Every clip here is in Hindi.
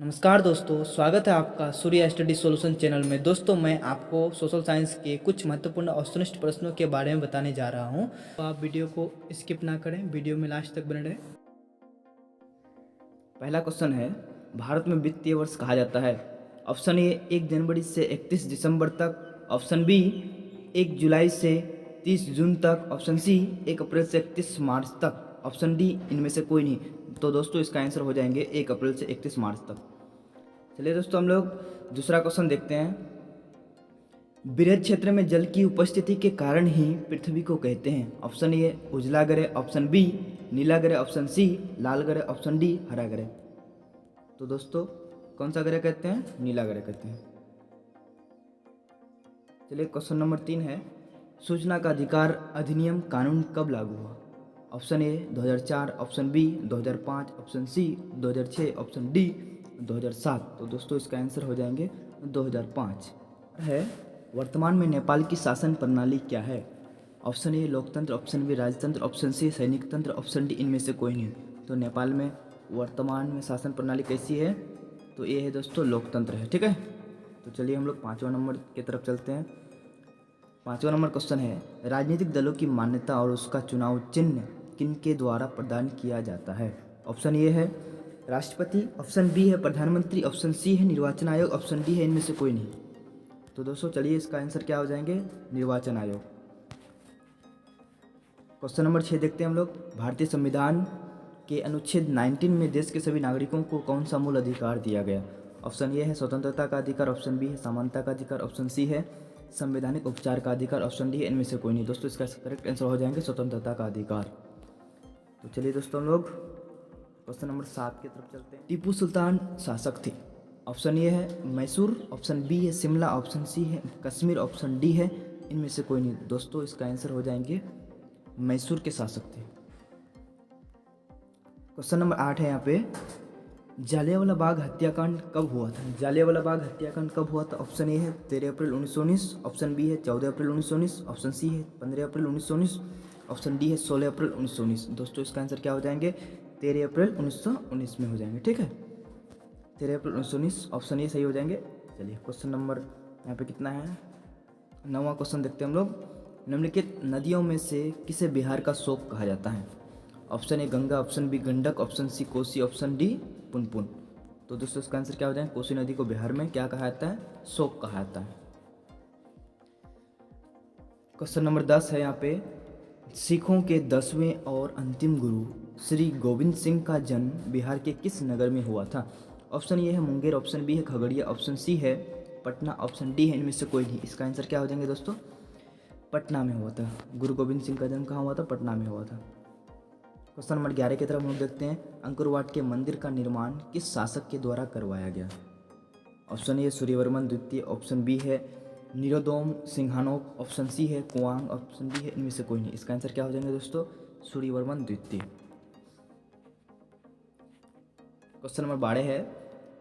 नमस्कार दोस्तों, स्वागत है आपका सूर्य स्टडी सॉल्यूशन चैनल में। दोस्तों, मैं आपको सोशल साइंस के कुछ महत्वपूर्ण और वस्तुनिष्ठ प्रश्नों के बारे में बताने जा रहा हूं। तो आप वीडियो को स्किप ना करें, वीडियो में लास्ट तक बने रहें। पहला क्वेश्चन है, भारत में वित्तीय वर्ष कहा जाता है? ऑप्शन ए 1 जनवरी से 31 दिसंबर तक, ऑप्शन बी 1 जुलाई से 30 जून तक, ऑप्शन सी 1 अप्रैल से 31 मार्च तक, ऑप्शन डी इनमें से कोई नहीं। तो दोस्तों इसका आंसर हो जाएंगे 1 अप्रैल से 31 मार्च तक। चलिए दोस्तों, हम लोग दूसरा क्वेश्चन देखते हैं। वृहद क्षेत्र में जल की उपस्थिति के कारण ही पृथ्वी को कहते हैं? ऑप्शन ए उजला ग्रह, ऑप्शन बी नीला ग्रह, ऑप्शन सी लाल ग्रह, ऑप्शन डी हरा ग्रह। तो दोस्तों कौन सा ग्रह कहते हैं? नीला ग्रह कहते हैं। चलिए क्वेश्चन नंबर 3 है, सूचना का अधिकार अधिनियम कानून कब लागू हुआ? Option A 2004, option B 2005, option C 2006, option D 2007। तो दोस्तों इसका आंसर हो जाएंगे 2005 है। वर्तमान में नेपाल की शासन प्रणाली क्या है? ऑप्शन ए लोकतंत्र, ऑप्शन बी राजतंत्र, ऑप्शन सी सैनिक तंत्र, ऑप्शन डी इनमें से कोई नहीं। तो नेपाल में वर्तमान में शासन प्रणाली कैसी है? तो ये है दोस्तों लोकतंत्र है। ठीक है, तो चलिए हम लोग 5वां नंबर की तरफ चलते हैं। 5वां नंबर क्वेश्चन है, राजनीतिक दलों की मान्यता और उसका चुनाव चिन्ह किनके द्वारा प्रदान किया जाता है? ऑप्शन ए है राष्ट्रपति, ऑप्शन बी है प्रधानमंत्री, ऑप्शन सी है निर्वाचन आयोग, ऑप्शन डी है इनमें से कोई नहीं। तो दोस्तों चलिए इसका आंसर क्या हो जाएंगे? निर्वाचन आयोग। क्वेश्चन नंबर 6 देखते हैं हम लोग। भारतीय संविधान के अनुच्छेद 19 में देश के सभी नागरिकों को कौन सा मूल अधिकार दिया गया? ऑप्शन ए है स्वतंत्रता का अधिकार, ऑप्शन बी है समानता का अधिकार, ऑप्शन सी है संवैधानिक उपचार का अधिकार, ऑप्शन डी है इनमें से कोई नहीं। दोस्तों इसका करेक्ट आंसर हो जाएंगे स्वतंत्रता का अधिकार। तो चलिए दोस्तों हम लोग क्वेश्चन नंबर 7 की तरफ चलते हैं। टीपू सुल्तान शासक थे? ऑप्शन ए है मैसूर, ऑप्शन बी है शिमला, ऑप्शन सी है कश्मीर, ऑप्शन डी है इनमें से कोई नहीं। दोस्तों इसका आंसर हो जाएंगे मैसूर के शासक थे। क्वेश्चन नंबर 8 है यहाँ पे, जालियांवाला बाग हत्याकांड कब हुआ था? जालियांवाला बाग हत्याकांड कब हुआ था? ऑप्शन ए है 13 अप्रैल 1919, ऑप्शन बी है 14 अप्रैल 1919, ऑप्शन सी है 15 अप्रैल 1919, ऑप्शन डी है 16 अप्रैल 1919। दोस्तों इसका आंसर क्या हो जाएंगे? 13 अप्रैल 1919 में हो जाएंगे। ठीक है, 13 अप्रैल 1919 ऑप्शन ए सही हो जाएंगे। चलिए क्वेश्चन नंबर यहाँ पे कितना है? 9वां क्वेश्चन देखते हैं हम लोग। निम्नलिखित नदियों में से किसे बिहार का शोक कहा जाता है? Option A Ganga, option B Gandak, option C Kosi, option D Punpun. तो दोस्तों इसका आंसर क्या हो जाएगा? कोसी नदी को बिहार में क्या कहा जाता है? शोक कहा जाता है। क्वेश्चन नंबर 10 है यहाँ पे, सिखों के 10वें और अंतिम गुरु श्री गोविंद सिंह का जन्म बिहार के किस नगर में हुआ था? ऑप्शन ए है मुंगेर, ऑप्शन बी है खगड़िया, ऑप्शन सी है पटना, ऑप्शन डी है इनमें से कोई नहीं। इसका आंसर क्या हो जाएंगे दोस्तों? पटना में हुआ था। गुरु गोविंद सिंह का जन्म कहाँ हुआ था? पटना में हुआ था। क्वेश्चन नंबर 11 की तरफ हम लोग देखते हैं। अंकुरवाट के मंदिर का निर्माण किस शासक के द्वारा करवाया गया? ऑप्शन ए सूर्यवर्मन द्वितीय, ऑप्शन बी है निरोदोम सिंहानोक, ऑप्शन सी है कुआंग, ऑप्शन डी है इनमें से कोई नहीं। इसका आंसर क्या हो जाएंगे दोस्तों? सूर्यवर्मन द्वितीय। क्वेश्चन नंबर 12 है,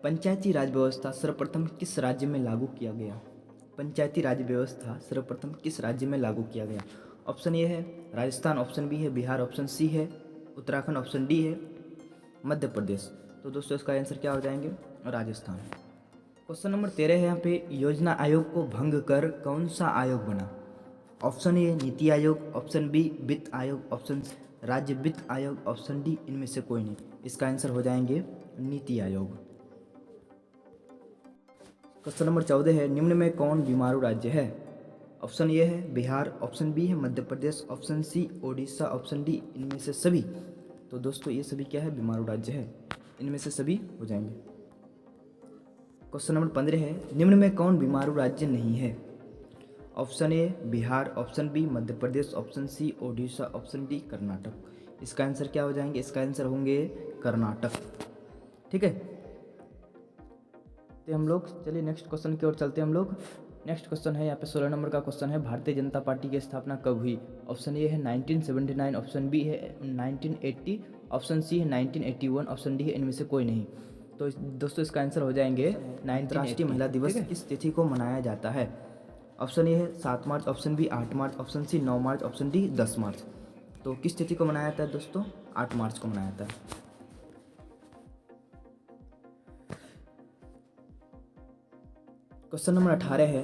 पंचायती राज व्यवस्था सर्वप्रथम किस राज्य में लागू किया गया? पंचायती राज व्यवस्था सर्वप्रथम किस राज्य में लागू किया गया? ऑप्शन ए है राजस्थान, ऑप्शन बी है बिहार, ऑप्शन सी है उत्तराखंड, ऑप्शन डी है मध्य प्रदेश। तो दोस्तों इसका आंसर क्या हो जाएंगे? राजस्थान। क्वेश्चन नंबर 13 है यहाँ पे, योजना आयोग को भंग कर कौन सा आयोग बना? Option A NITI Aayog, option B वित्त आयोग, ऑप्शन राज्य वित्त आयोग, ऑप्शन डी इनमें से कोई नहीं। इसका आंसर हो जाएंगे नीति आयोग। क्वेश्चन नंबर 14 है, निम्न में कौन बीमारू राज्य है? ऑप्शन ए है बिहार, ऑप्शन बी है Madhya Pradesh, option C Odisha, option D इनमें से सभी। तो दोस्तों ये सभी क्या है? बीमारू राज्य है। इनमें से सभी हो जाएंगे। क्वेश्चन नंबर 15 है, निम्न में कौन बीमारू राज्य नहीं है? Option A Bihar, option B Madhya Pradesh, option C Odisha, option D Karnataka. इसका आंसर क्या हो जाएंगे? इसका आंसर होंगे कर्नाटक। ठीक है, तो हम लोग चलिए नेक्स्ट क्वेश्चन की ओर चलते हैं हम लोग। नेक्स्ट क्वेश्चन है यहाँ पे 16 नंबर का क्वेश्चन है, भारतीय जनता पार्टी की स्थापना कब हुई? ऑप्शन ए है 1979, ऑप्शन बी है 1980, ऑप्शन सी है 1981, ऑप्शन डी है इनमें से कोई नहीं। तो दोस्तों इसका आंसर हो जाएंगे 1980। राष्ट्रीय महिला दिवस किस तिथि को मनाया जाता है? ऑप्शन ए है 7 मार्च, ऑप्शन बी 8 मार्च, ऑप्शन सी 9 मार्च, ऑप्शन डी 10 मार्च। तो किस तिथि को मनाया जाता है दोस्तों? 8 मार्च को मनाया जाता है। क्वेश्चन नंबर 18 है,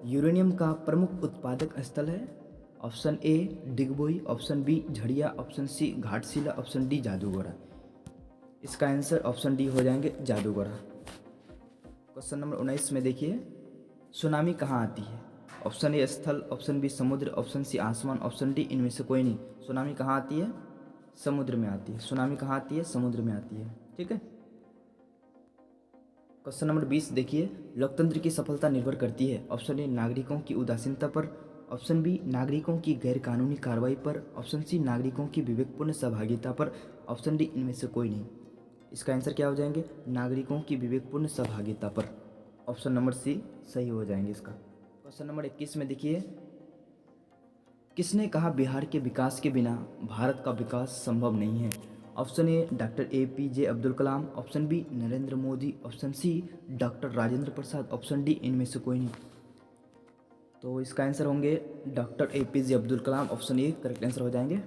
यूरेनियम का प्रमुख उत्पादक स्थल है। Option A Digboi, option B Jharia, option C Ghatshila, option D Jadugora. इसका आंसर ऑप्शन डी हो जाएंगे जादूगोरा। क्वेश्चन नंबर 19 में देखिए, सुनामी कहाँ आती है। ऑप्शन ए स्थल, ऑप्शन बी समुद्र, ऑप्शन सी आसमान, ऑप्शन डी इनमें से कोई नहीं। सुनामी कहाँ आती है, समुद्र में आती है। सुनामी कहाँ आती है, समुद्र में आती है। ठीक है। क्वेश्चन नंबर 20 देखिए, लोकतंत्र की सफलता निर्भर करती है। ऑप्शन ए नागरिकों की उदासीनता पर, ऑप्शन बी नागरिकों की गैरकानूनी कार्रवाई पर, ऑप्शन सी नागरिकों की विवेकपूर्ण सहभागिता पर, ऑप्शन डी इनमें से कोई नहीं। इसका आंसर क्या हो जाएंगे, नागरिकों की विवेकपूर्ण सहभागिता पर। ऑप्शन नंबर सी सही हो जाएंगे इसका। क्वेश्चन नंबर 21 में देखिए, किसने कहा बिहार के विकास के बिना भारत का विकास संभव नहीं है। Option A doctor APJ Abdul Kalam, option B Narendra Modi, option C doctor Rajendra Prasad, option D इनमें से कोई नहीं। तो इसका आंसर होंगे doctor APJ Abdul Kalam. Option A correct answer हो जाएंगे।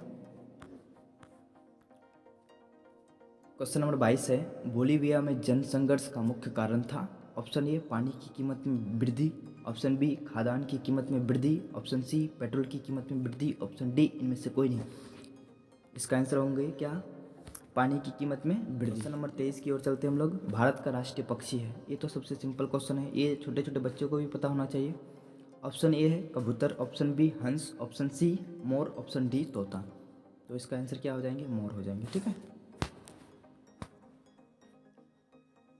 क्वेश्चन नंबर 22 है, बोलीविया में जन संघर्ष का मुख्य कारण था। ऑप्शन ए पानी की कीमत में वृद्धि, ऑप्शन बी खाद्यान्न की कीमत में वृद्धि, ऑप्शन सी पेट्रोल की कीमत में वृद्धि, ऑप्शन डी इनमें से कोई नहीं। इसका आंसर होंगे क्या, पानी की कीमत में वृद्धि। क्वेश्चन नंबर 23 की ओर चलते हम लोग। भारत का राष्ट्रीय पक्षी है, ये तो सबसे सिंपल क्वेश्चन है, ये छोटे छोटे बच्चों को भी पता होना चाहिए। ऑप्शन ए है कबूतर, ऑप्शन बी हंस, ऑप्शन सी मोर, ऑप्शन डी तोता। तो इसका आंसर क्या हो जाएंगे, मोर हो जाएंगे। ठीक है।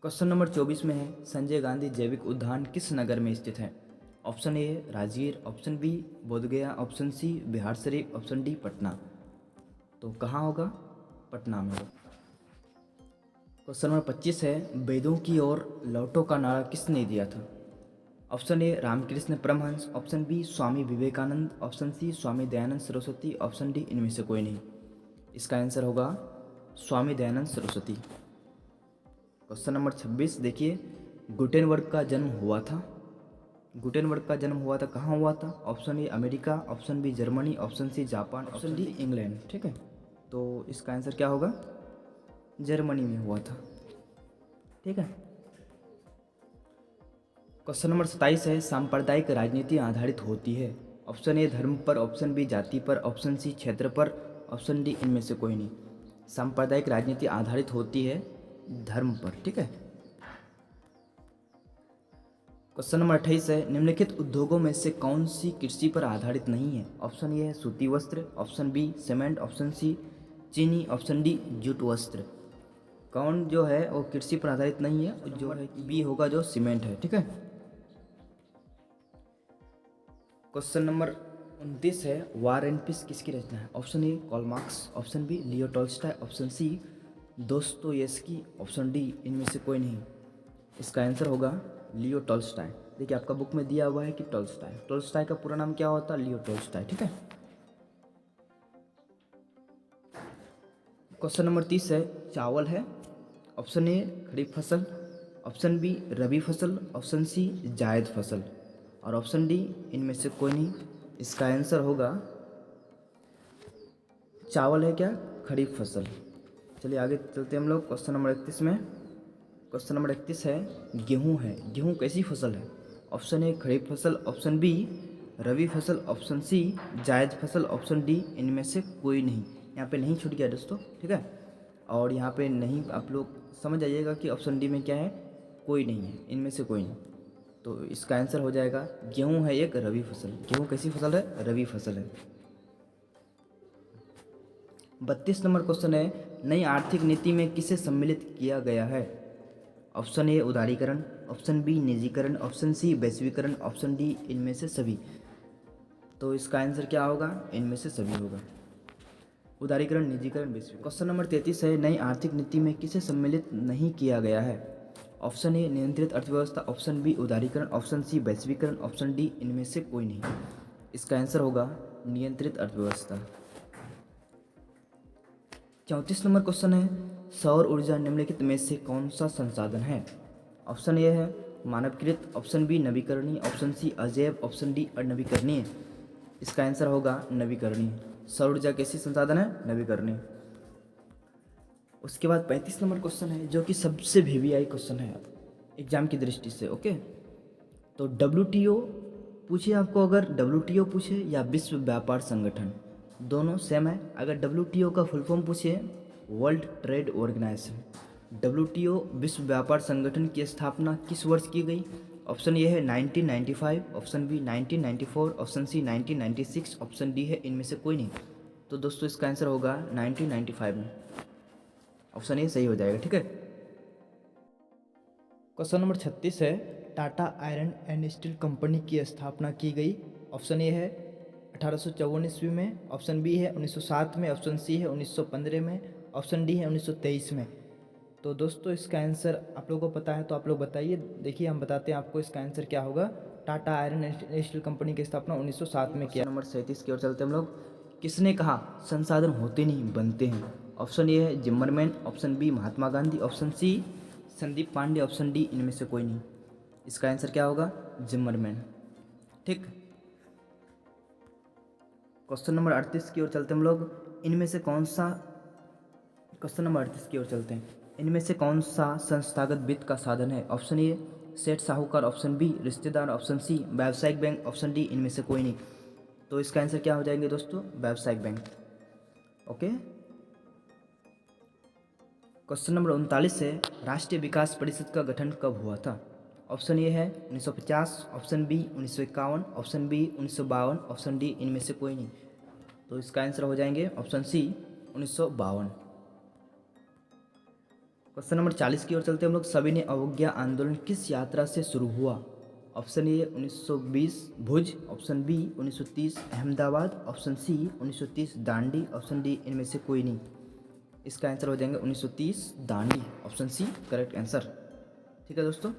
क्वेश्चन नंबर 24 में है, संजय गांधी जैविक उद्यान किस नगर में स्थित है। Option A Rajgir, option B Bodhgaya, option C Bihar Sharif, option D Patna. तो कहाँ होगा, पटना में होगा। क्वेश्चन नंबर 25 है, वेदों की ओर लौटो का नारा किसने दिया था। Option A Ramakrishna Paramahamsa, option B Swami Vivekananda, option C Swami Dayanand Saraswati, option D इनमें से कोई नहीं। इसका आंसर होगा स्वामी दयानंद सरस्वती। क्वेश्चन नंबर 26 देखिए, गुटेनबर्ग का जन्म हुआ था। गुटेनबर्ग का जन्म हुआ था, कहाँ हुआ था। Option A America, option B Germany, option C Japan, option D England. ठीक है। तो इसका आंसर क्या होगा, जर्मनी में हुआ था। ठीक है। क्वेश्चन नंबर 27 है, सांप्रदायिक राजनीति आधारित होती है। ऑप्शन ए धर्म पर, ऑप्शन बी जाति पर, ऑप्शन सी क्षेत्र पर, ऑप्शन डी इनमें से कोई नहीं। सांप्रदायिक राजनीति आधारित होती है धर्म पर। ठीक है। क्वेश्चन नंबर 28 है, निम्नलिखित उद्योगों में से कौन सी कृषि पर आधारित नहीं है। ऑप्शन ए है सूती वस्त्र, option B cement, option C चीनी, ऑप्शन डी जूट वस्त्र। कौन जो है वो कृषि पर आधारित नहीं है, जो है बी होगा जो सीमेंट है। ठीक है। क्वेश्चन नंबर 29 है, वार एंड पीस किसकी रचना है। Option A Karl Marx, option B Leo Tolstoy, option C Dostoevsky, option D इनमें से कोई नहीं। इसका आंसर होगा लियो टॉल्स्टॉय। देखिए आपका बुक में दिया हुआ है कि टॉल्स्टॉय, टॉल्स्टॉय का पूरा नाम क्या होता है, लियो टॉल्स्टॉय। ठीक है। क्वेश्चन नंबर 30 है, चावल है। ऑप्शन ए खरीफ फसल, ऑप्शन बी रबी फसल, ऑप्शन सी जायद फसल, और ऑप्शन डी इनमें से कोई नहीं। इसका आंसर होगा चावल है क्या, खरीफ फसल। चलिए आगे चलते हम लोग क्वेश्चन नंबर 31 में। क्वेश्चन नंबर 31 है, गेहूं है। गेहूं कैसी फसल है। ऑप्शन ए खरीफ फसल, ऑप्शन बी रबी फसल, ऑप्शन सी जायद फसल, ऑप्शन डी इनमें से कोई नहीं। यहाँ पे नहीं छूट गया दोस्तों। ठीक है। और यहाँ पे नहीं, आप लोग समझ जाइएगा कि ऑप्शन डी में क्या है, कोई नहीं है, इनमें से कोई नहीं। तो इसका आंसर हो जाएगा गेहूं है एक रबी फसल। गेहूं कैसी फसल है, रबी फसल है। 32 नंबर क्वेश्चन है, नई आर्थिक नीति में किसे सम्मिलित किया गया है। ऑप्शन ए उदारीकरण, ऑप्शन बी निजीकरण, ऑप्शन सी वैश्वीकरण, ऑप्शन डी इनमें से सभी। तो इसका आंसर क्या होगा, इनमें से सभी होगा, उदारीकरण, निजीकरण, वैश्वीकरण। क्वेश्चन नंबर 33 है, नई आर्थिक नीति में किसे सम्मिलित नहीं किया गया है। ऑप्शन ए नियंत्रित अर्थव्यवस्था, ऑप्शन बी उदारीकरण, ऑप्शन सी वैश्वीकरण, ऑप्शन डी इनमें से कोई नहीं। इसका आंसर होगा नियंत्रित अर्थव्यवस्था। 34 नंबर क्वेश्चन है, सौर ऊर्जा निम्नलिखित में से कौन सा संसाधन है। ऑप्शन ए है मानवकृत, ऑप्शन बी नवीकरणीय, ऑप्शन सी अजैव, ऑप्शन डी अनवीकरणीय। इसका आंसर होगा नवीकरणीय। सौर ऊर्जा कैसी संसाधन है, नवीकरणीय। उसके बाद 35 नंबर क्वेश्चन है, जो कि सबसे VVI क्वेश्चन है एग्जाम की दृष्टि से। ओके, तो WTO पूछे आपको, अगर WTO पूछे या विश्व व्यापार संगठन, दोनों सेम है। अगर WTO का फुल फॉर्म पूछे, वर्ल्ड ट्रेड ऑर्गेनाइजेशन। WTO विश्व व्यापार संगठन की स्थापना किस वर्ष की गई? ऑप्शन ए है 1995, option B 1994, option C 1996, option D है इनमें से कोई नहीं। तो दोस्तों इसका आंसर होगा 1995 में, ऑप्शन ए सही हो जाएगा। ठीक है। क्वेश्चन नंबर 36 है, Tata iron and steel company की स्थापना की गई। ऑप्शन ए है 1854 ईस्वी में, ऑप्शन बी है 1907 में, ऑप्शन सी है 1915 में, ऑप्शन डी है 1923 में। तो दोस्तों इसका आंसर आप लोगों को पता है तो आप लोग बताइए। देखिए हम बताते हैं आपको इसका आंसर क्या होगा। Tata iron and steel company की स्थापना 1907 में किया। नंबर 37 की ओर चलते हैं हम लोग। किसने कहा संसाधन होते नहीं बनते हैं? ऑप्शन ए है Zimmerman, option B Mahatma Gandhi, option C Sandeep Pandey, option D इनमें से कोई नहीं। इसका आंसर क्या होगा? जिम्मरमैन। ठीक। क्वेश्चन नंबर 38 की ओर चलते हैं हम लोग। इनमें से कौन सा क्वेश्चन नंबर 38 की ओर चलते हैं। इनमें से कौन सा संस्थागत वित्त का साधन है? ऑप्शन ए सेठ साहूकार, ऑप्शन बी रिश्तेदार, ऑप्शन सी व्यावसायिक बैंक, ऑप्शन डी इनमें से कोई नहीं। तो इसका आंसर क्या हो जाएंगे दोस्तों? व्यावसायिक बैंक। ओके। क्वेश्चन नंबर 39 है, राष्ट्रीय विकास परिषद का गठन कब हुआ था? ऑप्शन ए है 1950, option B 1951, option B 1952, option D इनमें से कोई नहीं। तो इसका आंसर हो जाएंगे ऑप्शन सी 1952। क्वेश्चन नंबर 40 की ओर चलते हैं हम लोग। सविनय अवज्ञा आंदोलन किस यात्रा से शुरू हुआ? Option A 1920 Bhuj, option B 1930 Ahmedabad, option C 1930 Dandi, option D इनमें से कोई नहीं। इसका आंसर हो जाएंगे 1930 Dandi, option C correct answer. ठीक है दोस्तों।